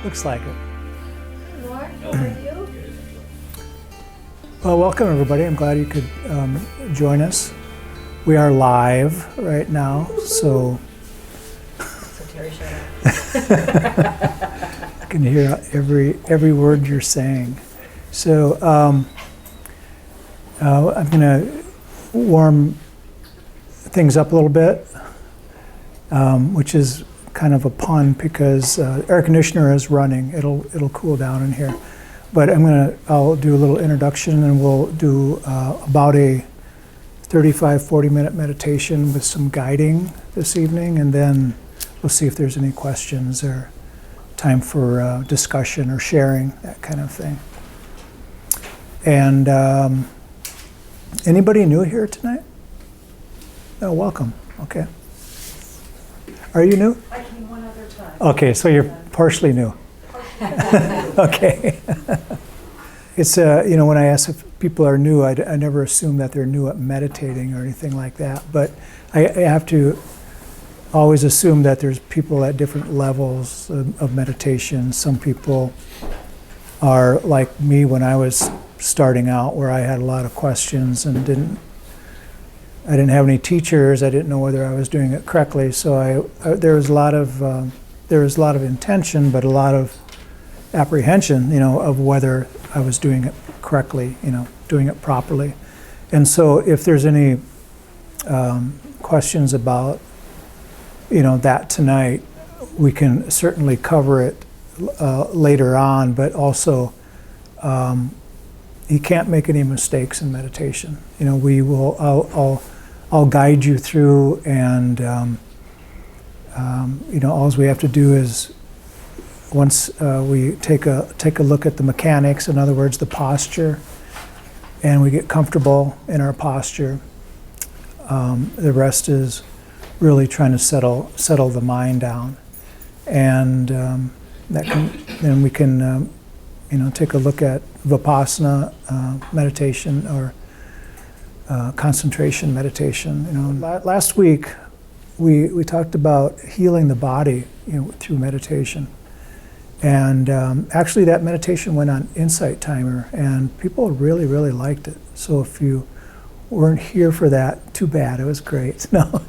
Looks like it. Mark, how are you? Well, welcome everybody. I'm glad you could join us. We are live right now, so Terry showed I can hear every word you're saying. So I'm going to warm things up a little bit, which is kind of a pun because air conditioner is running. It'll cool down in here. But I'll do a little introduction, and we'll do about a 35-40 minute meditation with some guiding this evening, and then we'll see if there's any questions or time for discussion or sharing, that kind of thing. And anybody new here tonight? Oh, welcome. Okay. Are you new? I came one other time. Okay, so you're partially new. Okay. It's when I ask if people are new, I never assume that they're new at meditating or anything like that. But I have to always assume that there's people at different levels of meditation. Some people are like me when I was starting out, where I had a lot of questions and I didn't have any teachers. I didn't know whether I was doing it correctly. So there was a lot of intention, but a lot of apprehension, of whether I was doing it correctly, doing it properly. And so if there's any questions about, that tonight, we can certainly cover it later on, but also you can't make any mistakes in meditation. I'll guide you through, and all we have to do is, once we take a look at the mechanics, in other words, the posture, and we get comfortable in our posture, the rest is really trying to settle the mind down, and then we can take a look at Vipassana meditation or concentration meditation. Last week we talked about healing the body, through meditation. And actually that meditation went on Insight Timer, and people really, really liked it. So if you weren't here for that, too bad, it was great. No,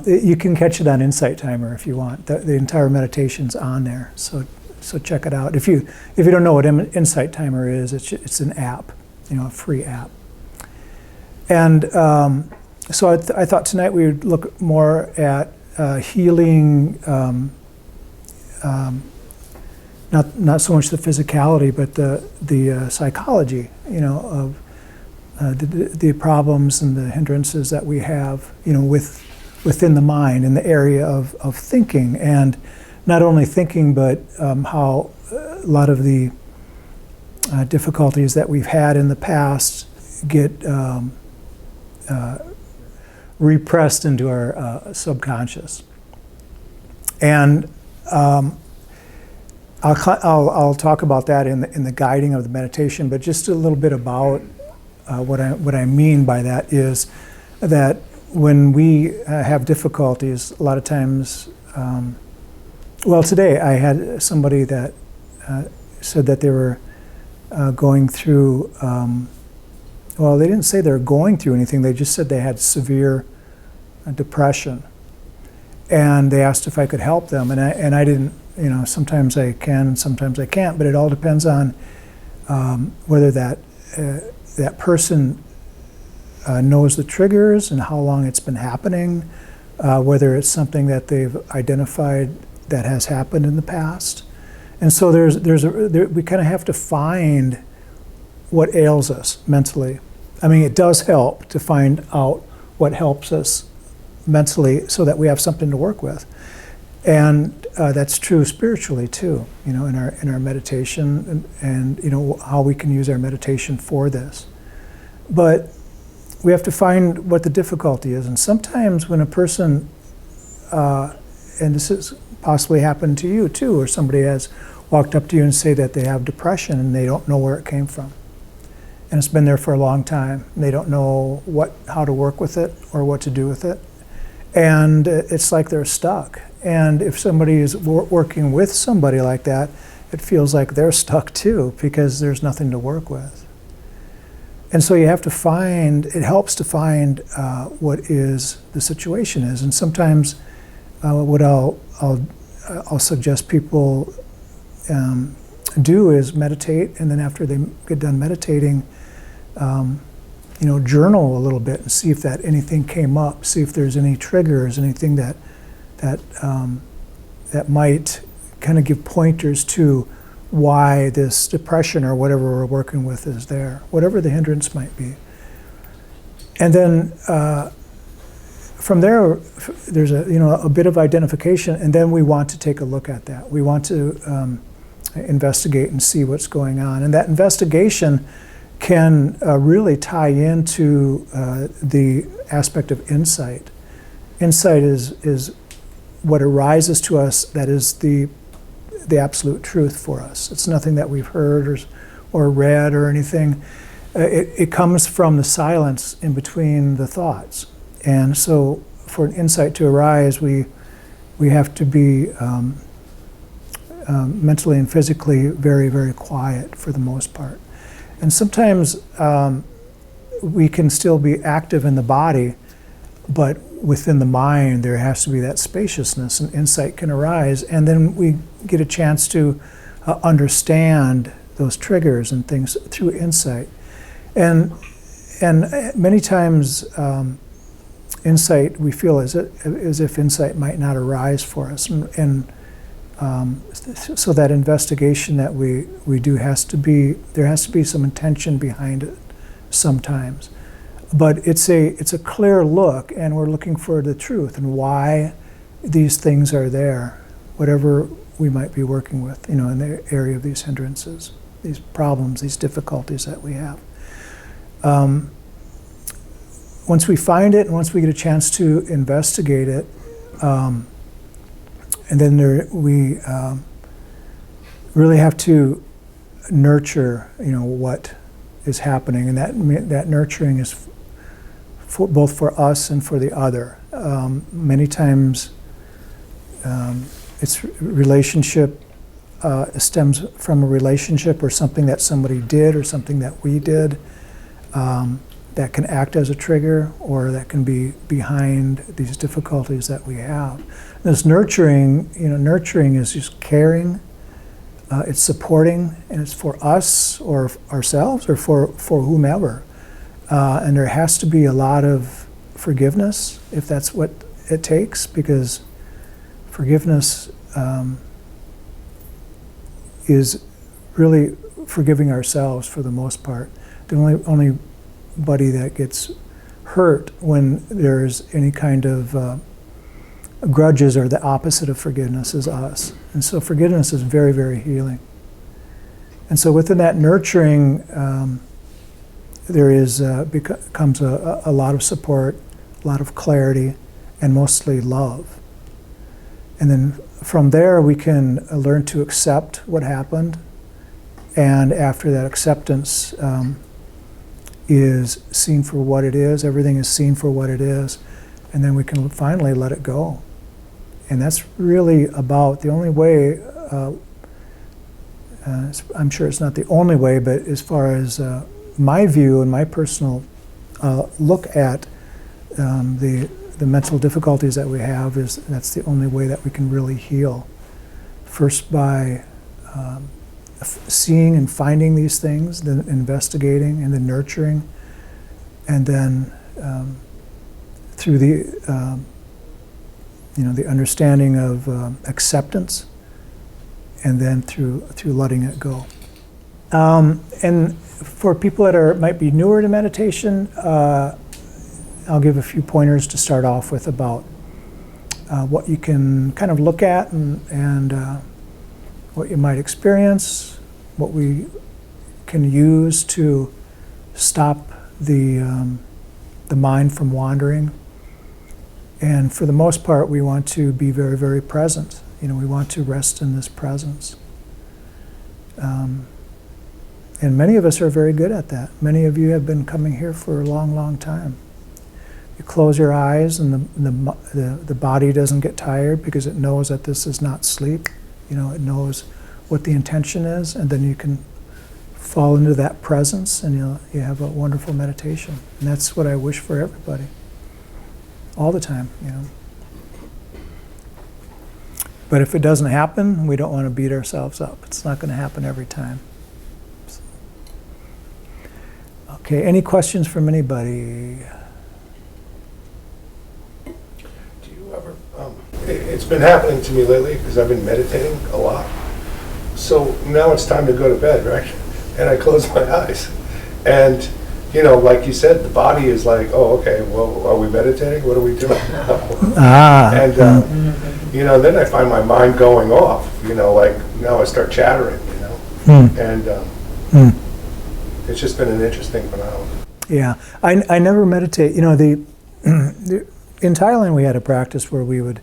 you can catch it on Insight Timer if you want. The entire meditation's on there, so check it out. If you don't know what Insight Timer is, it's an app, a free app. And so I thought tonight we would look more at healing, not so much the physicality, but the psychology, of the problems and the hindrances that we have, within the mind, in the area of thinking, and not only thinking, but how a lot of the difficulties that we've had in the past get repressed into our subconscious. And I'll talk about that in the guiding of the meditation, but just a little bit about what I mean by that is that when we have difficulties, a lot of times, today I had somebody that said that they were going through, they didn't say they were going through anything, they just said they had severe depression. And they asked if I could help them, and I didn't. Sometimes I can, and sometimes I can't. But it all depends on whether that person knows the triggers and how long it's been happening, whether it's something that they've identified that has happened in the past. And so we kind of have to find what ails us mentally. I mean, it does help to find out what helps us mentally, so that we have something to work with. And that's true spiritually too, in our meditation, and how we can use our meditation for this. But we have to find what the difficulty is. And sometimes when a person, and this has possibly happened to you too, or somebody has walked up to you and say that they have depression and they don't know where it came from. And it's been there for a long time. They don't know how to work with it or what to do with it. And it's like they're stuck. And if somebody is working with somebody like that, it feels like they're stuck too because there's nothing to work with. And so you have to find, it helps to find what is the situation is. And sometimes what I'll suggest people do is meditate, and then after they get done meditating, journal a little bit and see if that anything came up, see if there's any triggers, anything that might kind of give pointers to why this depression or whatever we're working with is there, whatever the hindrance might be. And then from there, there's a bit of identification, and then we want to take a look at that. We want to investigate and see what's going on. And that investigation can really tie into the aspect of insight. Insight is what arises to us that is the absolute truth for us. It's nothing that we've heard or read or anything. It comes from the silence in between the thoughts. And so for an insight to arise, we have to be mentally and physically very, very quiet for the most part. And sometimes we can still be active in the body, but within the mind there has to be that spaciousness, and insight can arise, and then we get a chance to understand those triggers and things through insight. And many times insight, we feel as if insight might not arise for us, so that investigation that we do there has to be some intention behind it sometimes. But it's a clear look, and we're looking for the truth and why these things are there, whatever we might be working with, in the area of these hindrances, these problems, these difficulties that we have. Once we find it, and once we get a chance to investigate it, and then we really have to nurture, what is happening, and that nurturing is both for us and for the other. Many times, it's relationship stems from a relationship or something that somebody did or something that we did that can act as a trigger, or that can be behind these difficulties that we have. This nurturing is just caring, it's supporting, and it's for us or ourselves or for whomever. And there has to be a lot of forgiveness if that's what it takes, because forgiveness is really forgiving ourselves for the most part. The only body that gets hurt when there's any kind of grudges or the opposite of forgiveness is us. And so forgiveness is very, very healing. And so within that nurturing, there becomes a lot of support, a lot of clarity, and mostly love. And then from there we can learn to accept what happened, and after that acceptance is seen for what it is, everything is seen for what it is, and then we can finally let it go. And that's really about the only way, I'm sure it's not the only way, but as far as my view and my personal look at the mental difficulties that we have, that's the only way that we can really heal. First by seeing and finding these things, then investigating, and then nurturing, and then through the the understanding of acceptance, and then through letting it go. And for people that might be newer to meditation, I'll give a few pointers to start off with about what you can kind of look at and what you might experience, what we can use to stop the mind from wandering. And for the most part, we want to be very, very present. We want to rest in this presence. And many of us are very good at that. Many of you have been coming here for a long, long time. You close your eyes, and the body doesn't get tired because it knows that this is not sleep. It knows what the intention is, and then you can fall into that presence, and you have a wonderful meditation. And that's what I wish for everybody, all the time, But if it doesn't happen, we don't want to beat ourselves up. It's not going to happen every time. So. Okay, any questions from anybody? Do you ever, it's been happening to me lately because I've been meditating a lot. So now it's time to go to bed, right? And I close my eyes. And, like you said, the body is like, oh, okay, well, are we meditating? What are we doing now? And, then I find my mind going off, like now I start chattering, And it's just been an interesting phenomenon. Yeah, I never meditate. In Thailand we had a practice where we would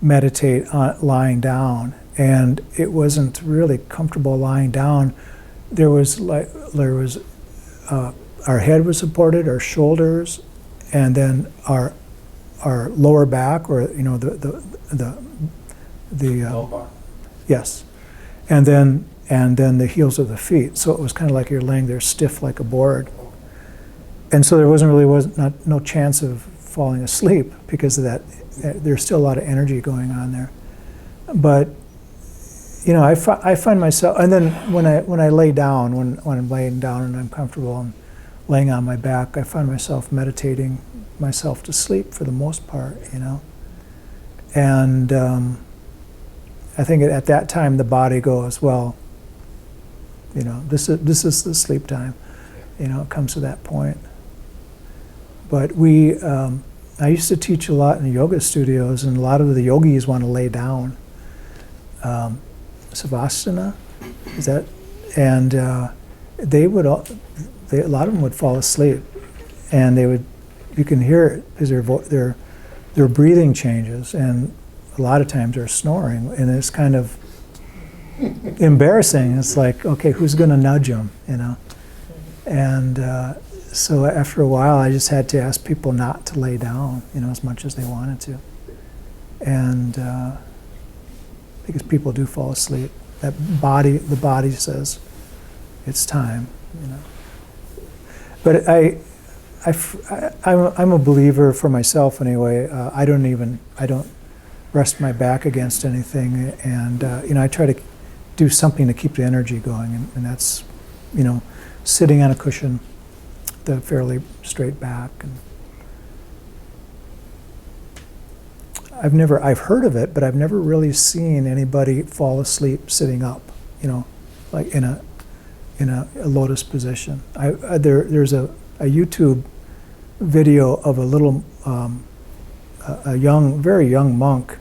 meditate lying down, and it wasn't really comfortable lying down. There was our head was supported, our shoulders, and then our lower back, or the yes, and then the heels of the feet. So it was kind of like you're laying there stiff like a board, and so there was no chance of falling asleep because of that. There's still a lot of energy going on there, but I find myself, and then when I lay down, when I'm laying down and I'm comfortable and laying on my back, I find myself meditating myself to sleep for the most part, and I think at that time the body goes, well, this is the sleep time, it comes to that point. But I used to teach a lot in yoga studios, and a lot of the yogis want to lay down. Savasana, is that? And a lot of them would fall asleep, and you can hear it because their breathing changes, and a lot of times they're snoring, and it's kind of embarrassing. It's like, okay, who's going to nudge them, And so after a while, I just had to ask people not to lay down, as much as they wanted to, and because people do fall asleep. The body says it's time, But I'm a believer for myself anyway. I don't rest my back against anything, and I try to do something to keep the energy going, and that's sitting on a cushion, the fairly straight back. And I've heard of it, but I've never really seen anybody fall asleep sitting up, like in a lotus position. There's a YouTube video of a little very young monk,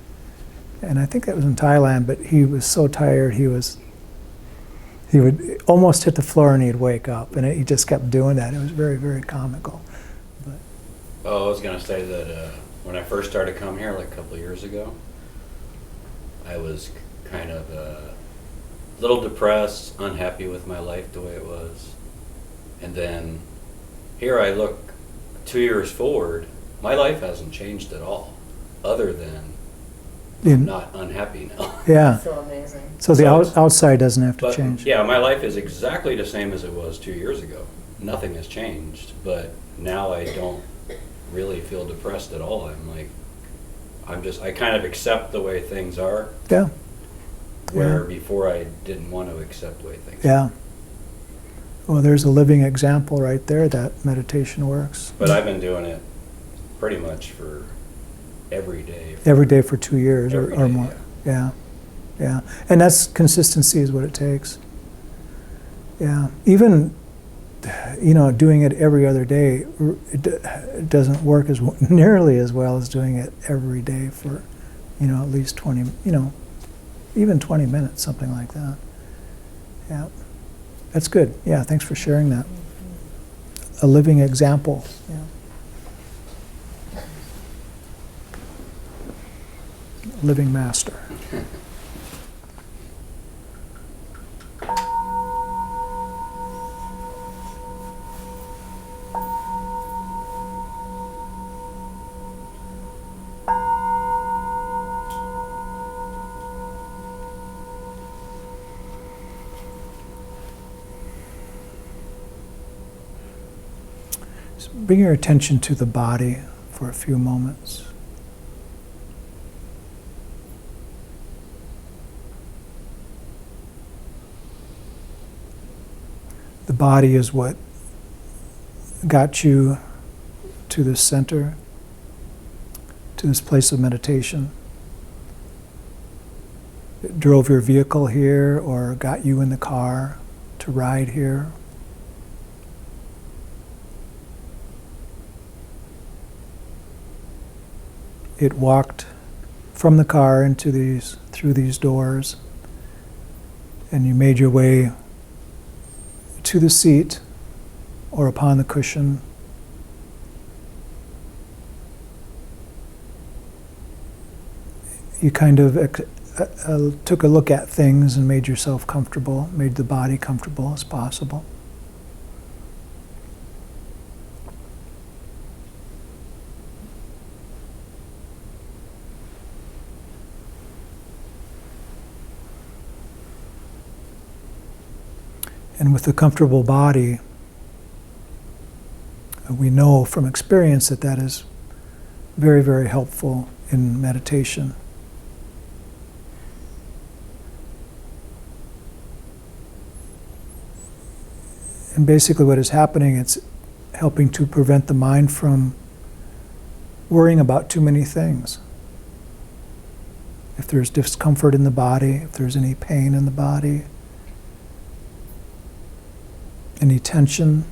and I think that was in Thailand, but he was so tired he would almost hit the floor and he'd wake up, and he just kept doing that. It was very, very comical. But. Oh, I was going to say that when I first started coming here, like a couple of years ago, I was kind of a little depressed, unhappy with my life the way it was. And then here I look 2 years forward, my life hasn't changed at all, other than I'm not unhappy now. Yeah. So amazing. So the outside doesn't have to change. Yeah, my life is exactly the same as it was 2 years ago. Nothing has changed, but now I don't really feel depressed at all. I kind of accept the way things are. Yeah. Where before I didn't want to accept the way things are. Yeah. Well, there's a living example right there that meditation works. But I've been doing it pretty much for every day. Every day for 2 years or day, more. Yeah. Yeah. And that's consistency is what it takes. Yeah. Even, doing it every other day, it doesn't work nearly as well as doing it every day for, at least 20, even 20 minutes, something like that. Yeah. That's good. Yeah, thanks for sharing that. A living example. Yeah. Living master. So bring your attention to the body for a few moments. The body is what got you to this center, to this place of meditation. It drove your vehicle here or got you in the car to ride here. It walked from the car through these doors, and you made your way to the seat or upon the cushion. You kind of took a look at things and made yourself comfortable, made the body comfortable as possible. And with a comfortable body, we know from experience that that is very, very helpful in meditation. And basically what is happening, it's helping to prevent the mind from worrying about too many things. If there's discomfort in the body, if there's any pain in the body, any tension,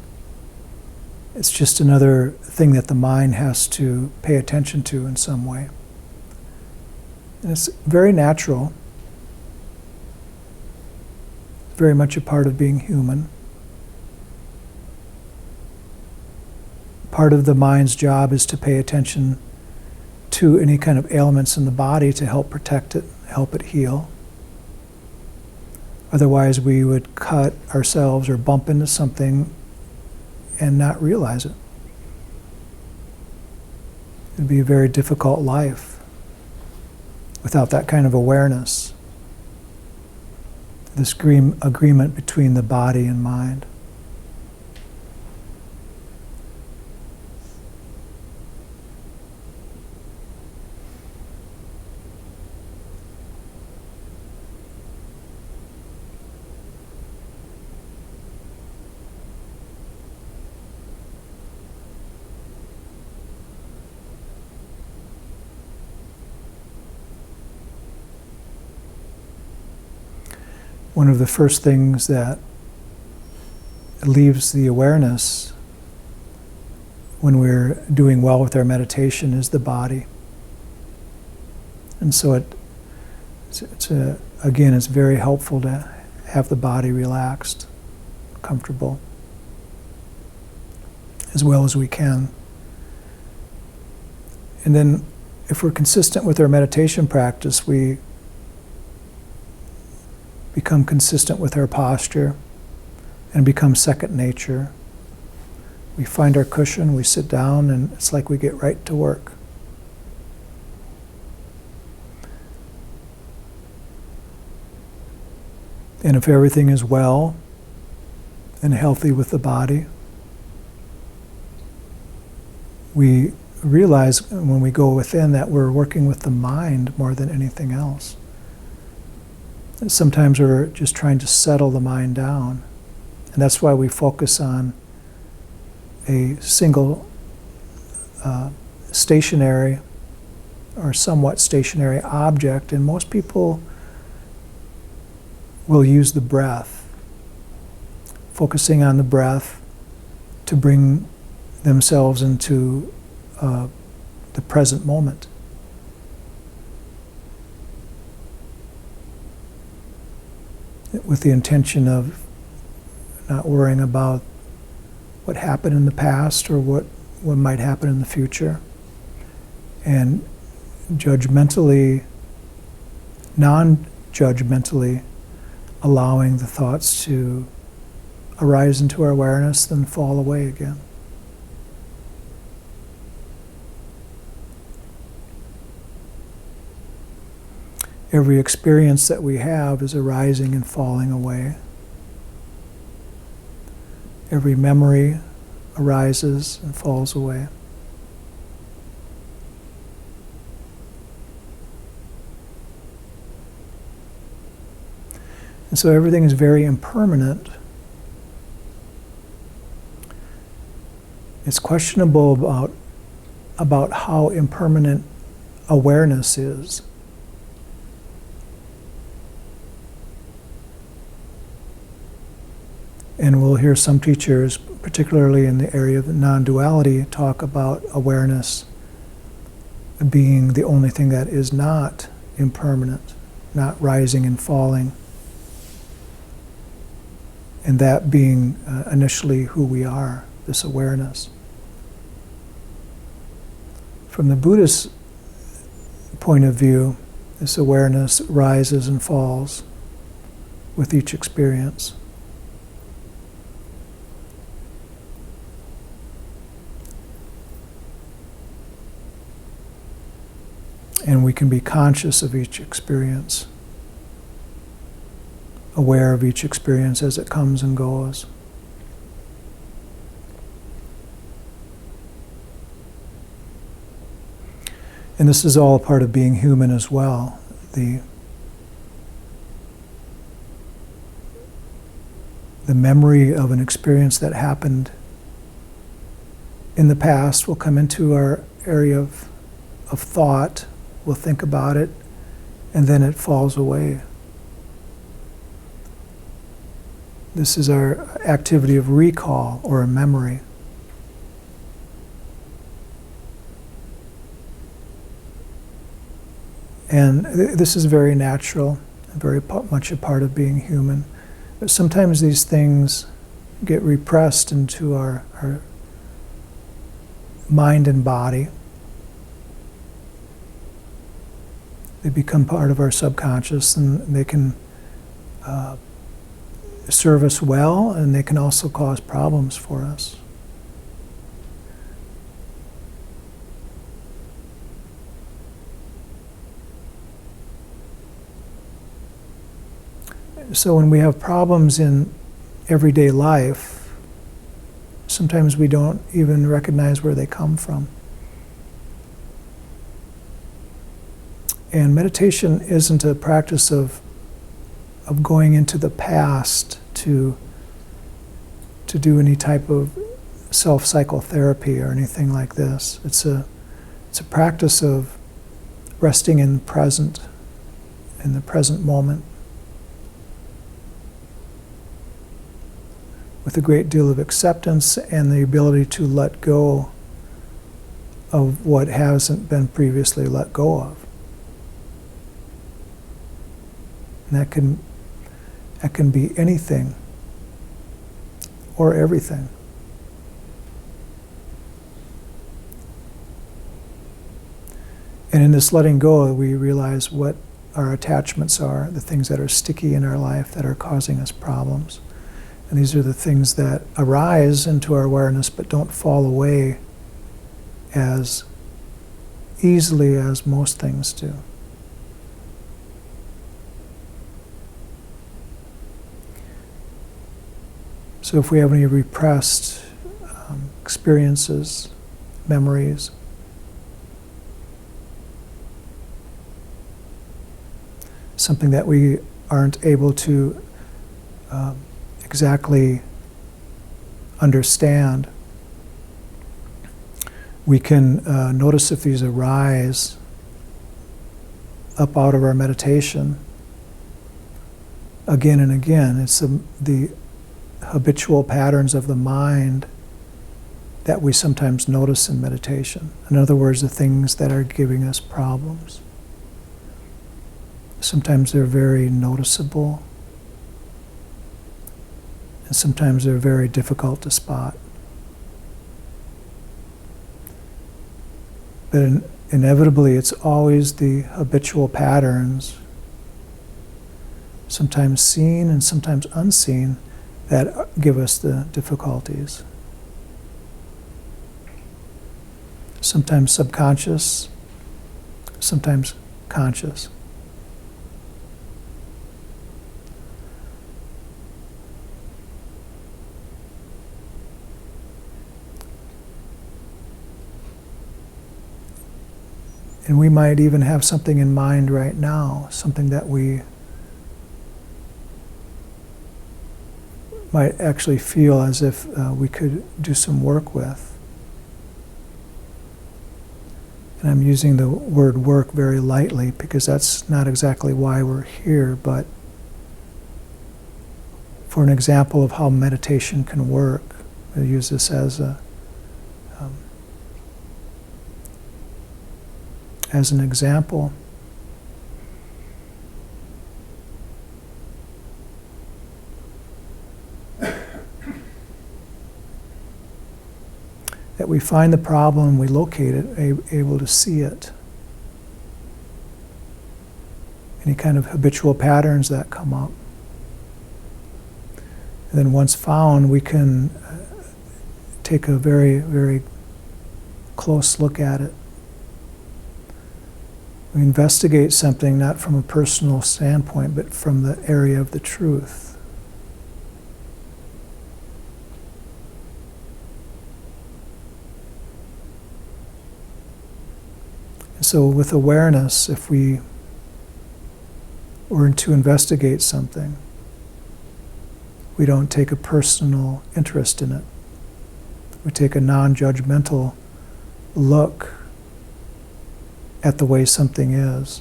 it's just another thing that the mind has to pay attention to in some way. And it's very natural, very much a part of being human. Part of the mind's job is to pay attention to any kind of ailments in the body to help protect it, help it heal. Otherwise, we would cut ourselves or bump into something and not realize it. It'd be a very difficult life without that kind of awareness, this agreement between the body and mind. One of the first things that leaves the awareness when we're doing well with our meditation is the body. And so again, it's very helpful to have the body relaxed, comfortable, as well as we can. And then if we're consistent with our meditation practice, we become consistent with our posture and become second nature. We find our cushion, we sit down, and it's like we get right to work. And if everything is well and healthy with the body, we realize when we go within that we're working with the mind more than anything else. Sometimes we're just trying to settle the mind down. And that's why we focus on a single stationary or somewhat stationary object. And most people will use the breath, focusing on the breath to bring themselves into the present moment. With the intention of not worrying about what happened in the past or what might happen in the future. And non-judgmentally allowing the thoughts to arise into our awareness, then fall away again. Every experience that we have is arising and falling away. Every memory arises and falls away. And so everything is very impermanent. It's questionable about how impermanent awareness is. And we'll hear some teachers, particularly in the area of non-duality, talk about awareness being the only thing that is not impermanent, not rising and falling, and that being initially who we are, this awareness. From the Buddhist point of view, this awareness rises and falls with each experience. And we can be conscious of each experience, aware of each experience as it comes and goes. And this is all a part of being human as well. The memory of an experience that happened in the past will come into our area of thought. We'll think about it, and then it falls away. This is our activity of recall or a memory. And this is very natural, very much a part of being human. But sometimes these things get repressed into our mind and body. They become part of our subconscious, and they can serve us well, and they can also cause problems for us. So when we have problems in everyday life, sometimes we don't even recognize where they come from. And meditation isn't a practice of going into the past to do any type of self-psychotherapy or anything like this. It's a practice of resting in the present moment, with a great deal of acceptance and the ability to let go of what hasn't been previously let go of. And that can be anything or everything. And in this letting go, we realize what our attachments are, the things that are sticky in our life that are causing us problems. And these are the things that arise into our awareness but don't fall away as easily as most things do. So if we have any repressed experiences, memories, something that we aren't able to exactly understand, we can notice if these arise up out of our meditation again and again. It's the habitual patterns of the mind that we sometimes notice in meditation. In other words, the things that are giving us problems. Sometimes they're very noticeable, and sometimes they're very difficult to spot. But inevitably, it's always the habitual patterns, sometimes seen and sometimes unseen, that give us the difficulties. Sometimes subconscious, sometimes conscious. And we might even have something in mind right now, something that we might actually feel as if we could do some work with. And I'm using the word work very lightly because that's not exactly why we're here, but for an example of how meditation can work, I use this as an example. That we find the problem, we locate it, able to see it. Any kind of habitual patterns that come up. And then once found, we can take a very, very close look at it. We investigate something not from a personal standpoint, but from the area of the truth. So with awareness, if we were to investigate something, we don't take a personal interest in it. We take a non-judgmental look at the way something is.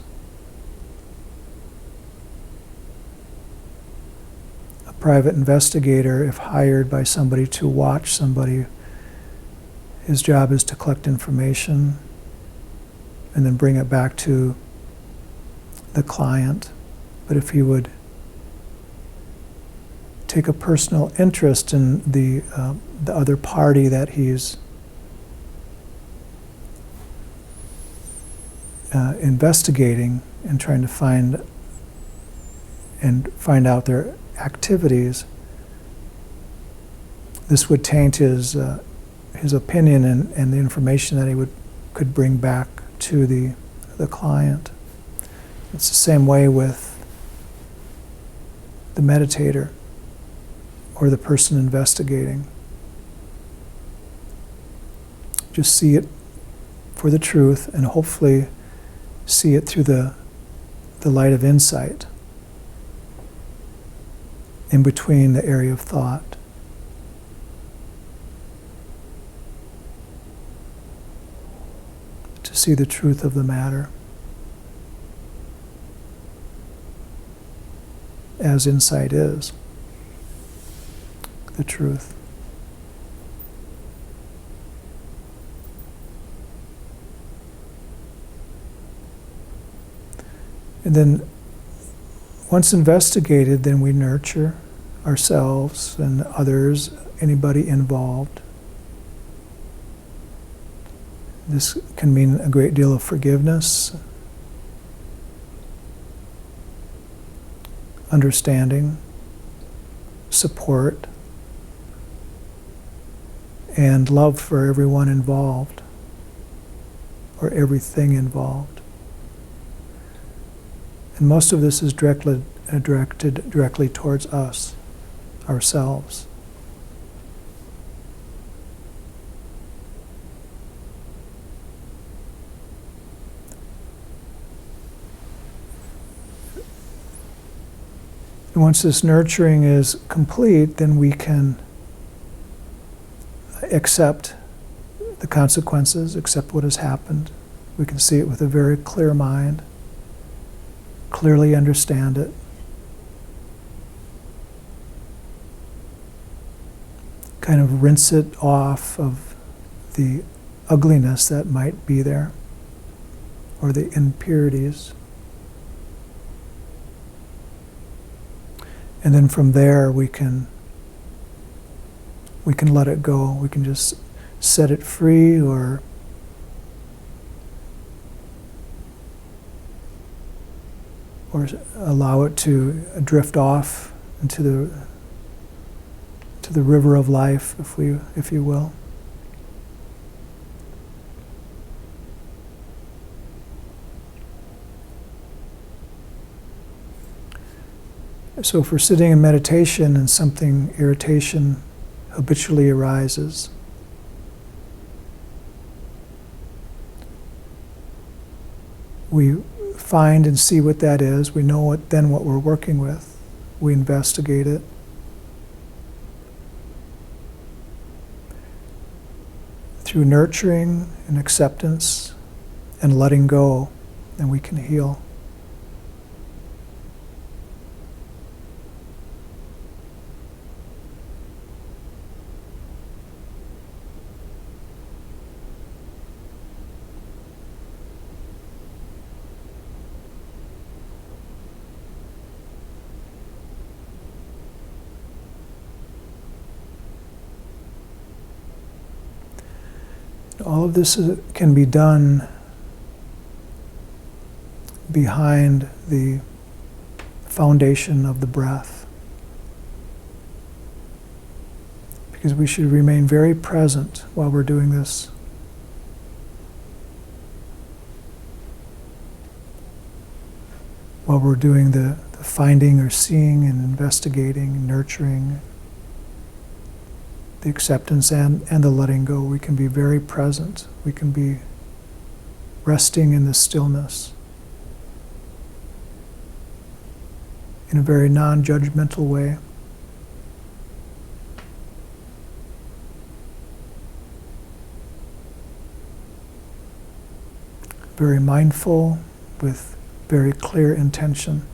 A private investigator, if hired by somebody to watch somebody, his job is to collect information and then bring it back to the client. But if he would take a personal interest in the other party that he's investigating and trying to find out their activities, this would taint his opinion and the information that he could bring back to the client. It's the same way with the meditator or the person investigating. Just see it for the truth and hopefully see it through the light of insight in between the area of thought. To see the truth of the matter as insight is the truth. And then once investigated, then we nurture ourselves and others, anybody involved. This can mean a great deal of forgiveness, understanding, support, and love for everyone involved, or everything involved. And most of this is directed directly towards us, ourselves. And once this nurturing is complete, then we can accept the consequences, accept what has happened. We can see it with a very clear mind, clearly understand it. Kind of rinse it off of the ugliness that might be there, or the impurities. And then from there we can let it go. We can just set it free, or allow it to drift off into the river of life, if you will. So if we're sitting in meditation and something, irritation, habitually arises, we find and see what that is. We know what we're working with. We investigate it. Through nurturing and acceptance and letting go, then we can heal. All of this can be done behind the foundation of the breath. Because we should remain very present while we're doing this. While we're doing the finding or seeing and investigating, nurturing, the acceptance and the letting go, we can be very present. We can be resting in the stillness in a very non-judgmental way. Very mindful with very clear intention.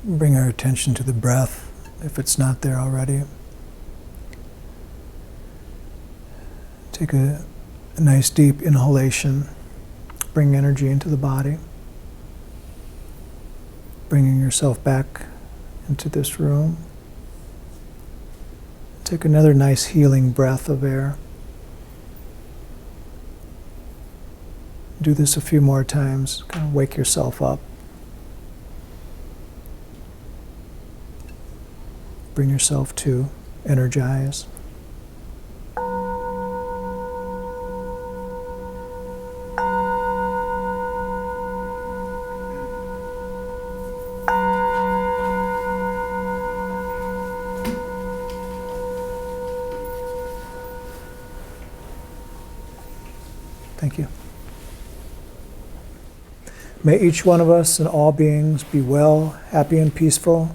Bring our attention to the breath, if it's not there already. Take a nice deep inhalation. Bring energy into the body. Bringing yourself back into this room. Take another nice healing breath of air. Do this a few more times. Kind of wake yourself up. Bring yourself to, energize. Thank you. May each one of us and all beings be well, happy, and peaceful.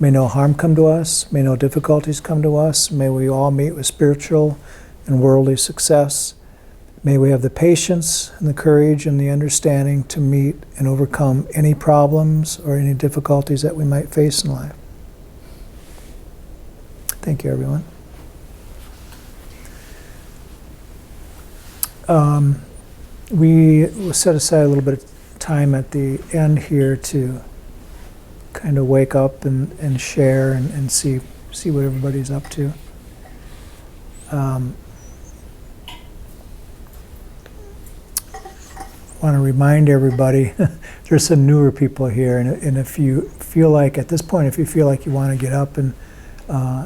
May no harm come to us. May no difficulties come to us. May we all meet with spiritual and worldly success. May we have the patience and the courage and the understanding to meet and overcome any problems or any difficulties that we might face in life. Thank you, everyone. We will set aside a little bit of time at the end here to kind of wake up and share and see what everybody's up to. Want to remind everybody, there's some newer people here, and if you feel like, at this point, if you feel like you want to get up and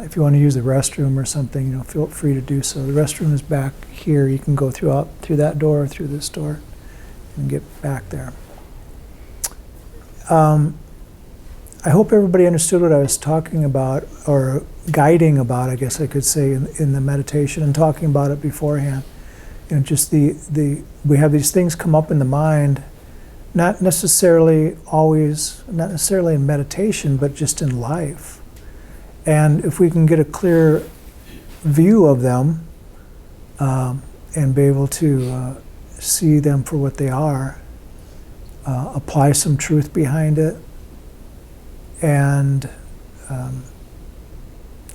if you want to use the restroom or something, feel free to do so. The restroom is back here. You can go through that door or through this door and get back there. I hope everybody understood what I was talking about, or guiding about, I guess I could say, in the meditation, and talking about it beforehand. Just we have these things come up in the mind, not necessarily in meditation, but just in life. And if we can get a clear view of them and be able to see them for what they are, apply some truth behind it, and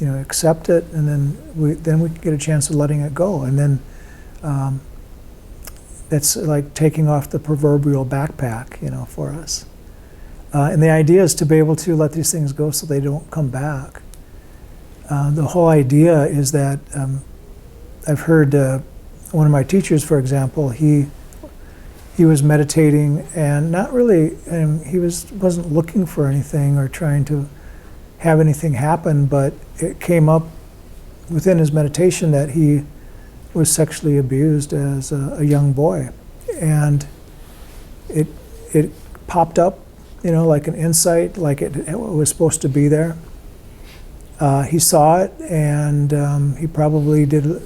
accept it, and then we get a chance of letting it go, and then that's like taking off the proverbial backpack, for us. And the idea is to be able to let these things go so they don't come back. The whole idea is that I've heard one of my teachers, for example, he was meditating and not really, he wasn't looking for anything or trying to have anything happen, but it came up within his meditation that he was sexually abused as a young boy, and it popped up, like an insight, like it was supposed to be there. He saw it, and he probably did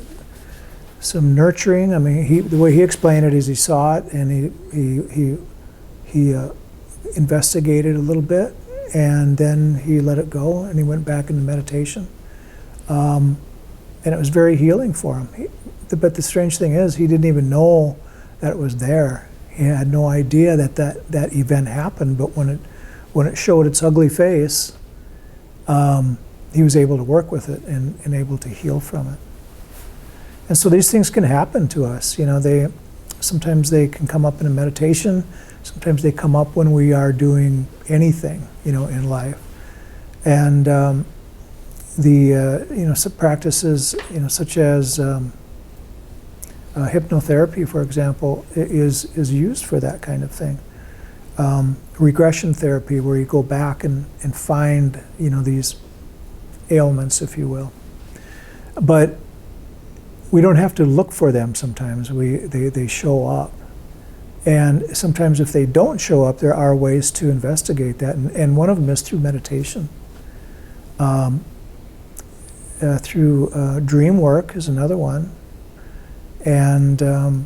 some nurturing. I mean, the way he explained it is he saw it, and he investigated a little bit, and then he let it go, and he went back into meditation. And it was very healing for him. But the strange thing is, he didn't even know that it was there. He had no idea that event happened. But when it showed its ugly face, he was able to work with it and able to heal from it. And so these things can happen to us. Sometimes they can come up in a meditation. Sometimes they come up when we are doing anything, in life. And some practices, such as hypnotherapy, for example, is used for that kind of thing. Regression therapy, where you go back and find, these ailments, if you will. But we don't have to look for them sometimes. They show up. And sometimes if they don't show up, there are ways to investigate that. And one of them is through meditation. Through dream work is another one. And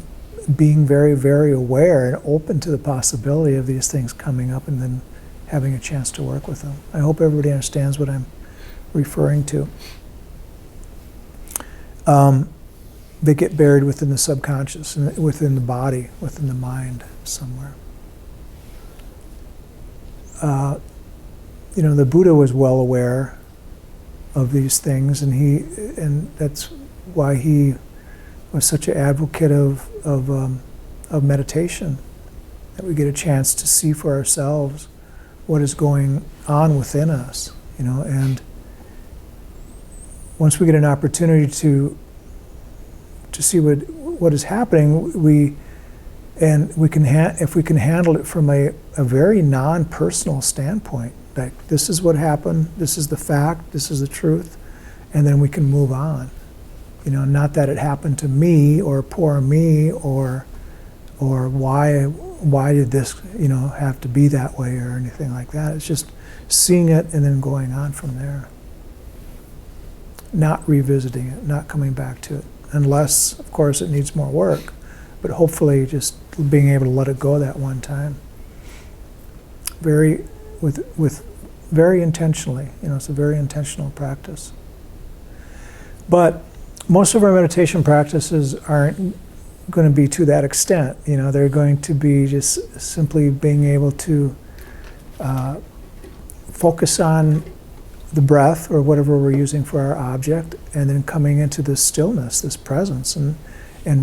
being very, very aware and open to the possibility of these things coming up, and then having a chance to work with them. I hope everybody understands what I'm referring to. They get buried within the subconscious, and within the body, within the mind somewhere. The Buddha was well aware of these things, and that's why he was such an advocate of meditation, that we get a chance to see for ourselves what is going on within us, and once we get an opportunity to see what is happening, if we can handle it from a very non-personal standpoint, like this is what happened, this is the fact, this is the truth, and then we can move on. Not that it happened to me or poor me or why did this have to be that way or anything like that. It's just seeing it and then going on from there. Not revisiting it, not coming back to it, unless, of course, it needs more work. But hopefully, just being able to let it go that one time, very intentionally. It's a very intentional practice. But most of our meditation practices aren't going to be to that extent. They're going to be just simply being able to focus on the breath or whatever we're using for our object, and then coming into this stillness, this presence, and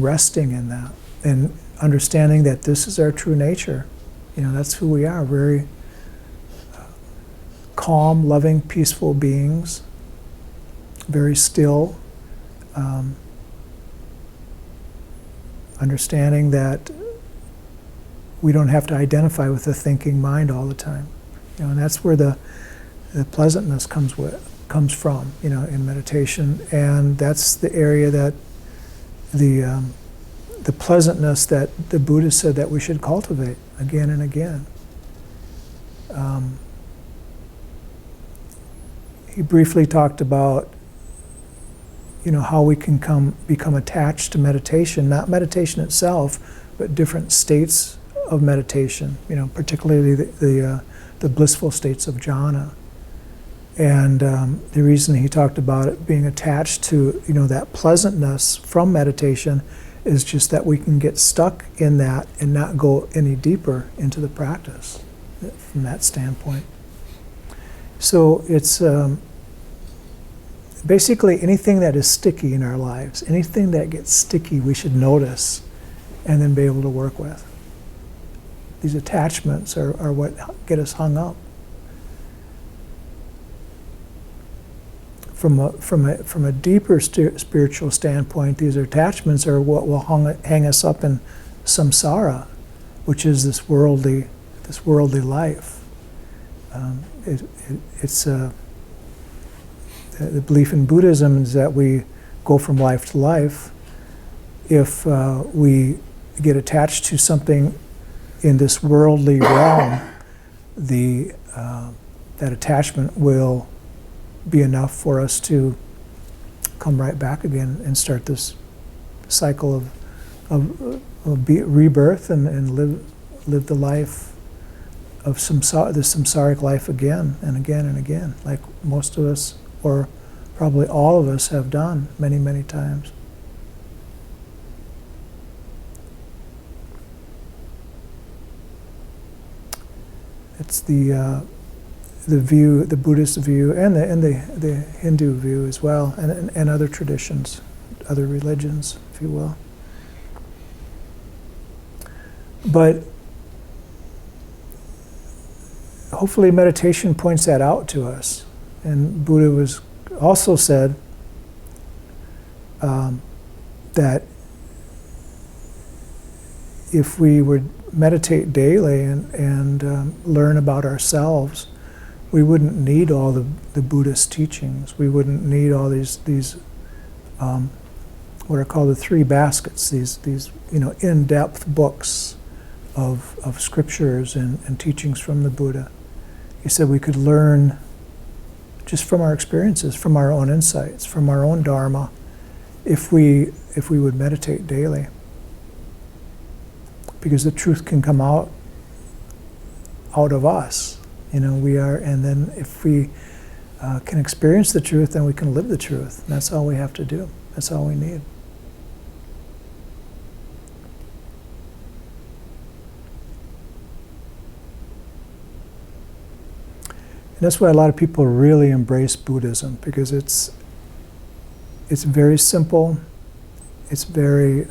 resting in that, and understanding that this is our true nature. That's who we are, very calm, loving, peaceful beings, very still, understanding that we don't have to identify with the thinking mind all the time. And that's where the pleasantness comes from, in meditation, and that's the area that the pleasantness that the Buddha said that we should cultivate again and again. He briefly talked about, how we can become attached to meditation, not meditation itself, but different states of meditation. Particularly the blissful states of jhana. And the reason he talked about it being attached to, that pleasantness from meditation is just that we can get stuck in that and not go any deeper into the practice from that standpoint. So it's basically anything that is sticky in our lives, anything that gets sticky, we should notice and then be able to work with. These attachments are what get us hung up. From a deeper spiritual standpoint, these attachments are what will hang us up in samsara, which is this worldly life. It's the belief in Buddhism is that we go from life to life. If we get attached to something in this worldly realm, that attachment will be enough for us to come right back again and start this cycle of rebirth and live the life of the samsaric life again and again and again, like most of us, or probably all of us, have done many, many times. It's the view, the Buddhist view, and the Hindu view as well, and other traditions, other religions, if you will. But hopefully meditation points that out to us. And Buddha was also said that if we would meditate daily and learn about ourselves, we wouldn't need all the Buddhist teachings. We wouldn't need all these what are called the three baskets, these in-depth books of scriptures and teachings from the Buddha. He said we could learn just from our experiences, from our own insights, from our own dharma, if we would meditate daily. Because the truth can come out of us. We are, and then if we can experience the truth, then we can live the truth. And that's all we have to do. That's all we need. And that's why a lot of people really embrace Buddhism, because it's very simple. It's very,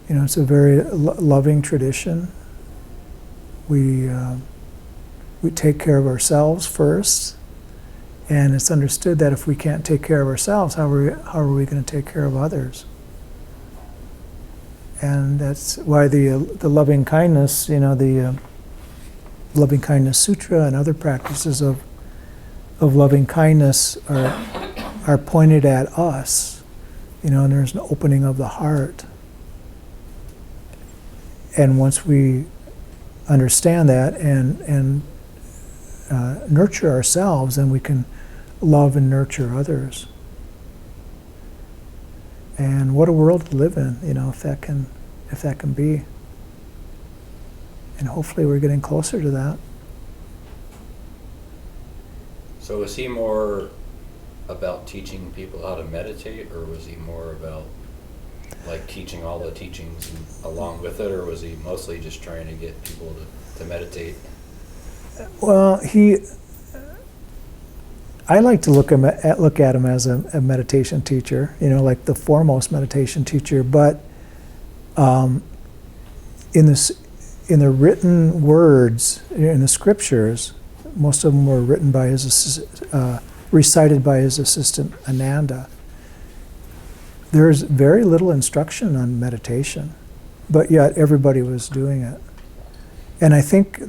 it's a very loving tradition. We take care of ourselves first, and it's understood that if we can't take care of ourselves, how are we going to take care of others? And that's why the loving kindness, the Loving Kindness Sutra and other practices of loving kindness are pointed at us, and there's an opening of the heart. And once we understand that and nurture ourselves, then we can love and nurture others. And what a world to live in, if that can be. And hopefully we're getting closer to that. So was he more about teaching people how to meditate, or was he more about teaching all the teachings along with it, or was he mostly just trying to get people to meditate? Well, I like to look at him as a meditation teacher, like the foremost meditation teacher. But in the written words, in the scriptures, most of them were written by recited by his assistant Ananda. There's very little instruction on meditation, but yet everybody was doing it. And I think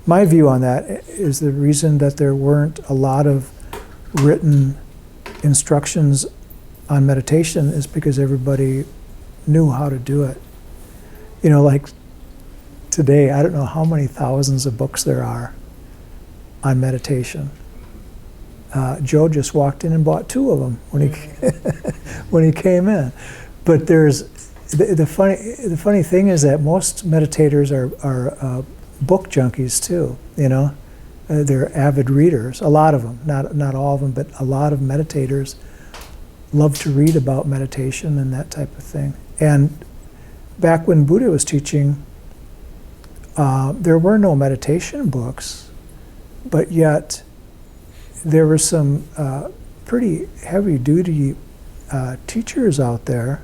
my view on that is the reason that there weren't a lot of written instructions on meditation is because everybody knew how to do it. Like today, I don't know how many thousands of books there are on meditation. Joe just walked in and bought 2 of them when he came in. But there's the funny thing is that most meditators are book junkies too. They're avid readers. A lot of them, not all of them, but a lot of meditators love to read about meditation and that type of thing. And back when Buddha was teaching, there were no meditation books, but yet there were some pretty heavy-duty teachers out there,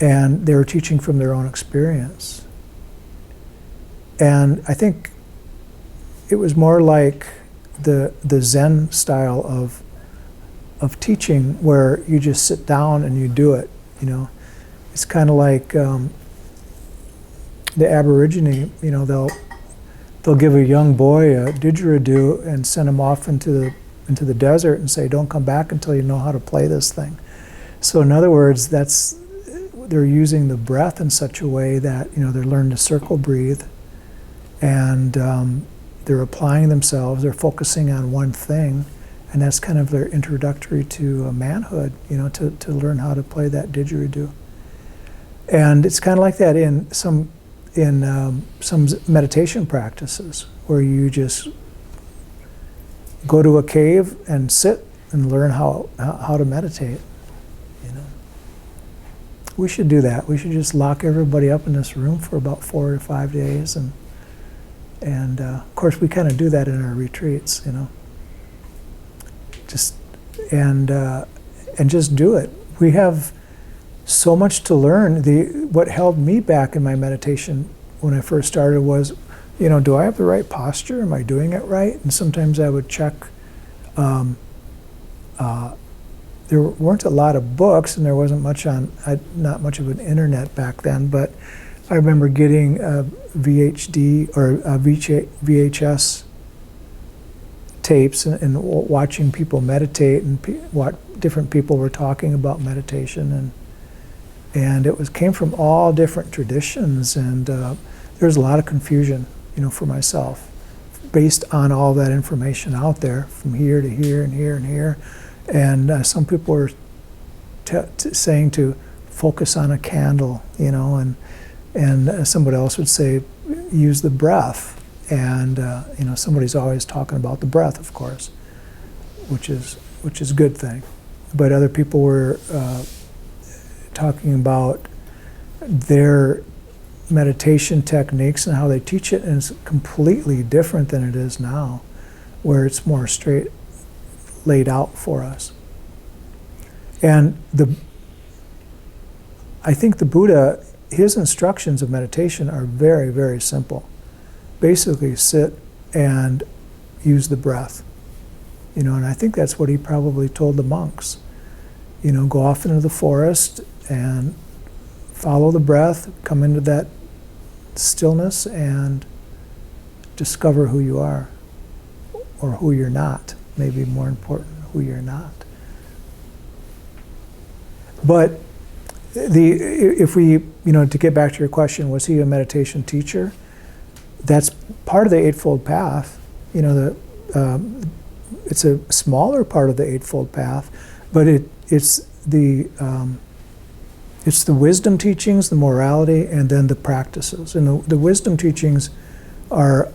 and they were teaching from their own experience. And I think it was more like the Zen style of teaching, where you just sit down and you do it. You know, it's kind of like the Aborigine. You know, they'll give a young boy a didgeridoo and send him off into the desert and say, "Don't come back until you know how to play this thing." So in other words, they're using the breath in such a way that, you know, they're learning to circle breathe, and they're applying themselves. They're focusing on one thing, and that's kind of their introductory to manhood. You know, to learn how to play that didgeridoo. And it's kind of like that in some meditation practices, where you just go to a cave and sit and learn how to meditate. You know, we should do that. We should just lock everybody up in this room for about 4 to 5 days, and of course we kind of do that in our retreats. You know, just and just do it. We have so much to learn. What held me back in my meditation when I first started was, you know, do I have the right posture? Am I doing it right? And sometimes I would check. There weren't a lot of books, and there wasn't not much of an internet back then. But I remember getting VHD or VHS tapes and watching people meditate, and what different people were talking about meditation, and it came from all different traditions, and there's a lot of confusion, you know, for myself, based on all that information out there from here to here and here and here, and some people were saying to focus on a candle, you know, and somebody else would say use the breath, and you know, somebody's always talking about the breath, of course, which is a good thing, but other people were talking about their meditation techniques and how they teach it, and it's completely different than it is now, where it's more straight laid out for us. And I think the Buddha, his instructions of meditation are very, very simple. Basically, sit and use the breath. You know, and I think that's what he probably told the monks. You know, go off into the forest and follow the breath, come into that stillness, and discover who you are, or who you're not. Maybe more important, who you're not. But if we, you know, to get back to your question, was he a meditation teacher? That's part of the Eightfold Path. You know, it's a smaller part of the Eightfold Path, but it's the wisdom teachings, the morality, and then the practices. And the wisdom teachings are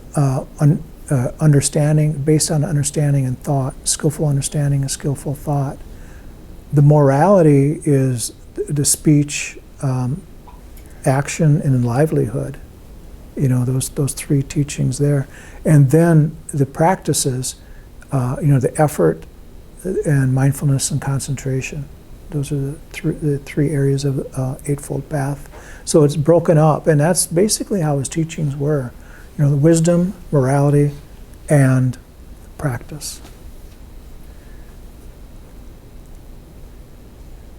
understanding, based on understanding and thought, skillful understanding and skillful thought. The morality is the speech, action, and livelihood. You know, those three teachings there. And then the practices, you know, the effort and mindfulness and concentration. Those are the three areas of Eightfold Path. So it's broken up, and that's basically how his teachings were. You know, the wisdom, morality, and practice.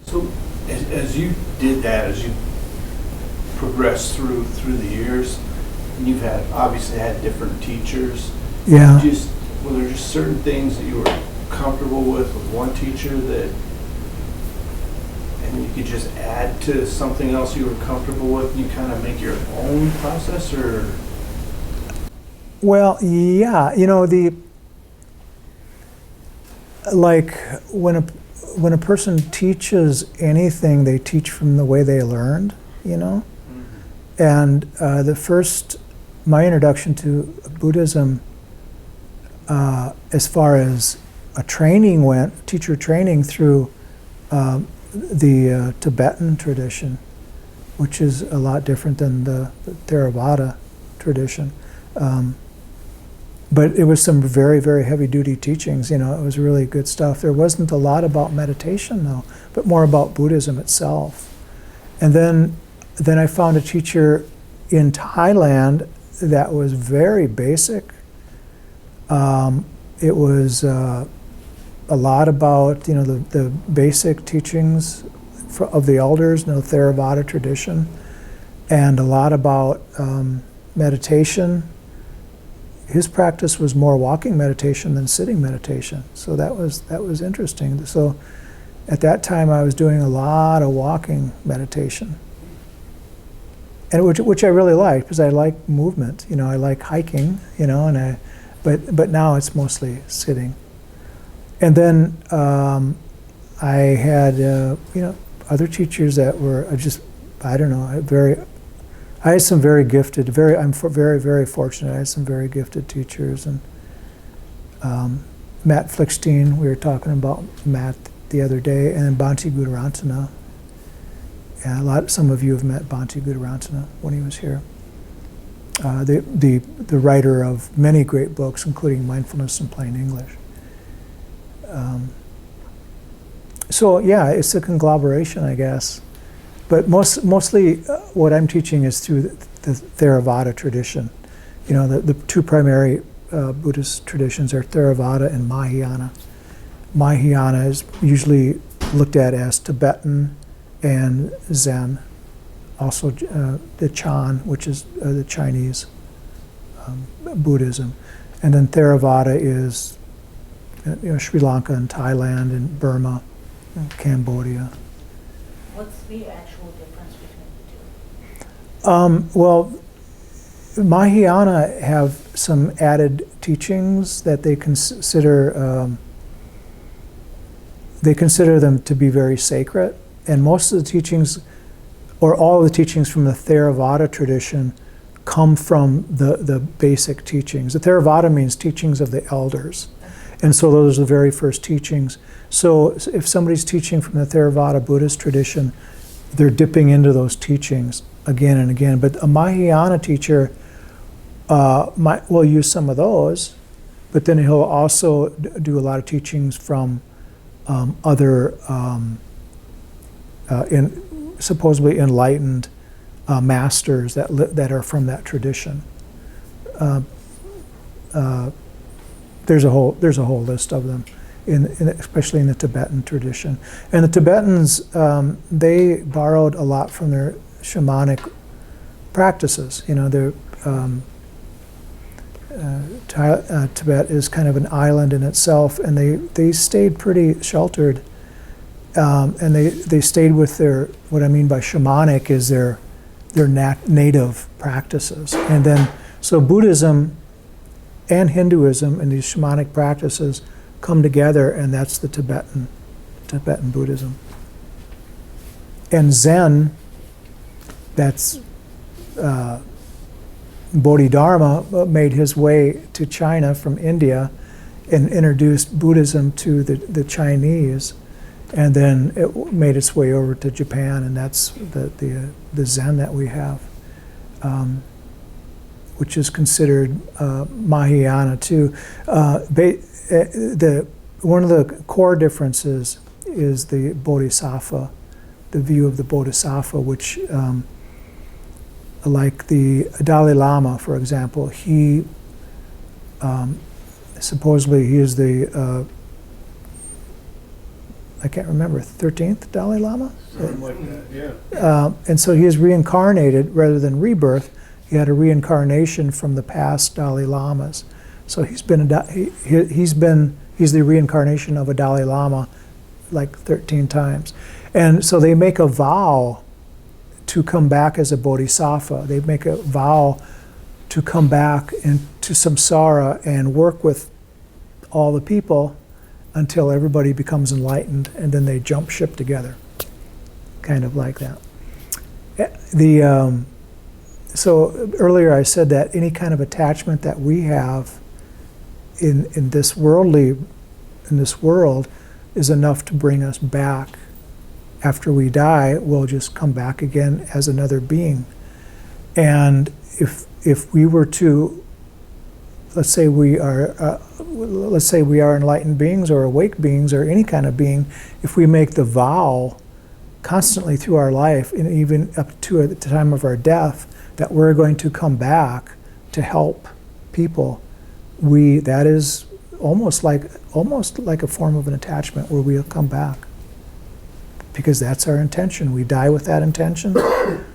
So as you did that, as you progressed through the years, and you've obviously had different teachers. Yeah. Were there just certain things that you were comfortable with one teacher that, and you could just add to something else you were comfortable with, and you kind of make your own process, or? Well, yeah, you know, like when a person teaches anything, they teach from the way they learned, you know? And my introduction to Buddhism, as far as a training went, teacher training through the Tibetan tradition, which is a lot different than the Theravada tradition. But it was some very, very heavy-duty teachings. It was really good stuff. There wasn't a lot about meditation, though, but more about Buddhism itself. And then I found a teacher in Thailand that was very basic. It was a lot about, the basic teachings of the elders, Theravada tradition, and a lot about meditation. His practice was more walking meditation than sitting meditation. So that was interesting. So at that time I was doing a lot of walking meditation. And which I really liked, because I like movement, I like hiking, but now it's mostly sitting. And then I had other teachers that were I had some very gifted, very, very fortunate. I had some very gifted teachers. And Matt Flickstein, we were talking about Matt the other day, and Bhante Gudurantana. And some of you have met Bhante Gudurantana when he was here. The writer of many great books, including Mindfulness in Plain English. So yeah, it's a conglomeration, I guess. But mostly what I'm teaching is through the Theravada tradition. The two primary Buddhist traditions are Theravada and Mahayana. Mahayana is usually looked at as Tibetan and Zen. Also the Chan, which is the Chinese Buddhism. And then Theravada is Sri Lanka and Thailand and Burma and Cambodia. What's the actual difference between the two? Well, Mahayana have some added teachings that they consider them to be very sacred, and most of the teachings, or all of the teachings from the Theravada tradition, come from the basic teachings. The Theravada means teachings of the elders, and so those are the very first teachings. So if somebody's teaching from the Theravada Buddhist tradition, they're dipping into those teachings again and again. But a Mahayana teacher will use some of those, but then he'll also do a lot of teachings from other supposedly enlightened masters that are from that tradition. There's a whole list of them, especially in the Tibetan tradition. And the Tibetans, they borrowed a lot from their shamanic practices. Tibet is kind of an island in itself, and they stayed pretty sheltered, and they stayed with what I mean by shamanic is their native practices. And then, so Buddhism and Hinduism and these shamanic practices come together, and that's the Tibetan Buddhism. And Zen, that's Bodhidharma made his way to China from India and introduced Buddhism to the Chinese, and then it made its way over to Japan, and that's the Zen that we have, which is considered Mahayana too. One of the core differences is the Bodhisattva, the view of the Bodhisattva, which like the Dalai Lama, for example, he supposedly he is the I can't remember, 13th Dalai Lama? Something like that, yeah. And so he is reincarnated rather than rebirth. He had a reincarnation from the past Dalai Lamas. So he's the reincarnation of a Dalai Lama like 13 times. And so they make a vow to come back as a bodhisattva. They make a vow to come back into samsara and work with all the people until everybody becomes enlightened, and then they jump ship together, kind of like that. So earlier I said that any kind of attachment that we have in this world is enough to bring us back. After we die, we'll just come back again as another being. And if we were to let's say we are enlightened beings or awake beings or any kind of being, if we make the vow constantly through our life, and even up to the time of our death, that we're going to come back to help people, that is almost like a form of an attachment where we'll come back. Because that's our intention. We die with that intention.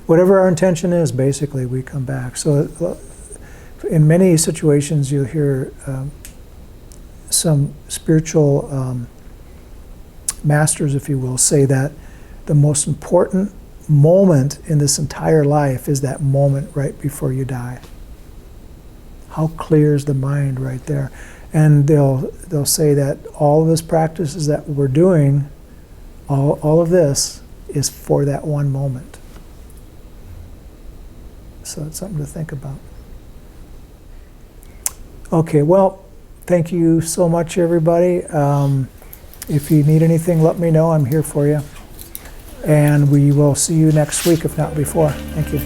Whatever our intention is, basically, we come back. So in many situations, you'll hear some spiritual masters, if you will, say that the most important moment in this entire life is that moment right before you die. How clear is the mind right there? And they'll say that all of this practices that we're doing, all of this is for that one moment. So it's something to think about. Okay, well, thank you so much, everybody. If you need anything, let me know. I'm here for you. And we will see you next week, if not before. Thank you.